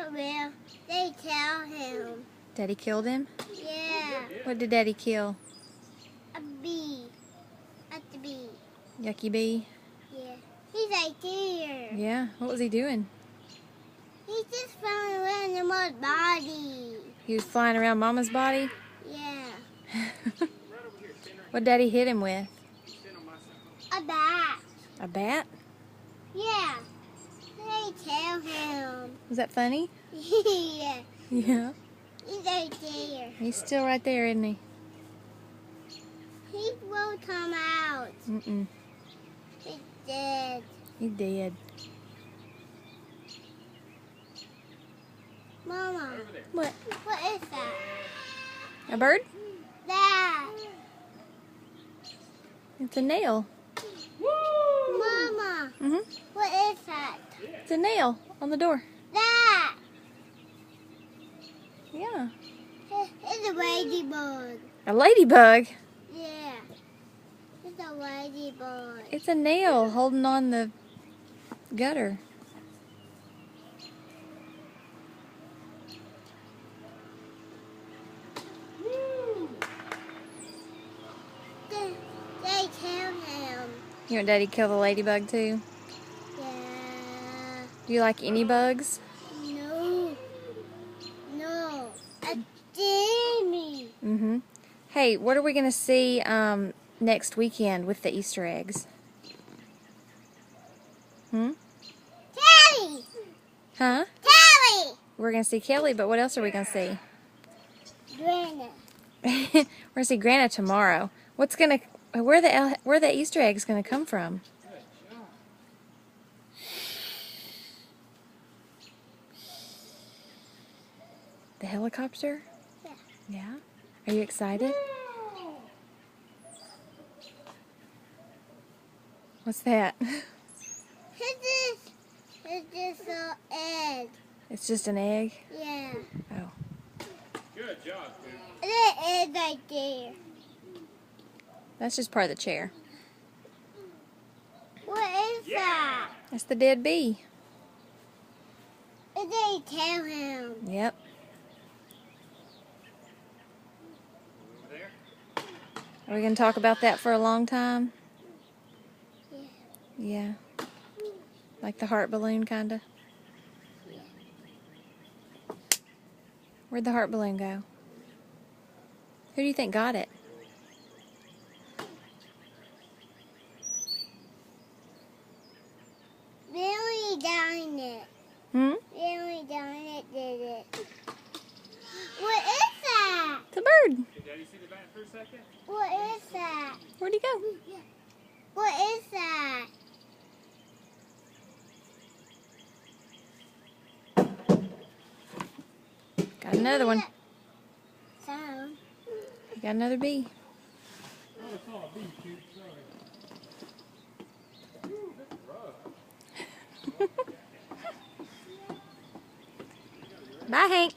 Not real. They tell him. Daddy killed him? Yeah. What did Daddy kill? A bee. At the bee. Yucky bee? Yeah. He's right there. Yeah. What was he doing? He's just flying around the mud body. He was flying around Mama's body? Yeah. What Daddy hit him with? A bat. A bat? Yeah. They tell him. Was that funny? Yeah. Yeah. He's right there. He's still right there, isn't he? He will come out. Mm-mm. He's dead. He did. Mama. What? What is that? A bird? That. It's a nail. Mama. Mm-hmm. What is that? It's a nail on the door. That. Yeah. It's a ladybug. A ladybug? Yeah. It's a ladybug. It's a nail holding on the gutter. They tell him. You want Daddy to kill the ladybug too? Yeah. Do you like any bugs? No. No. A Jimmy. Mm-hmm. Hey, what are we going to see next weekend with the Easter eggs? Hmm? Kelly. Huh? Kelly. We're going to see Kelly, but what else are we going to see? Granny. We're going to see Grandma tomorrow. Where the Easter eggs going to come from? The helicopter? Yeah. Yeah? Are you excited? What's that? It's just an egg. It's just an egg? Yeah. Oh. Good job, dude. It is right there. That's just part of the chair. What is that? That's the dead bee. And they tell him. Yep. Over there. Are we going to talk about that for a long time? Yeah. Yeah. Like the heart balloon, kind of? Where'd the heart balloon go? Who do you think got it? Really down it. Hmm? Really down it did it. What is that? It's a bird. Did Daddy see the bat for a second? What is that? Where'd he go? What is that? Got another one. Sound. You got another bee. Oh, it's all a bee, dude. Sorry. Ooh, that's rough. Bye, Hank.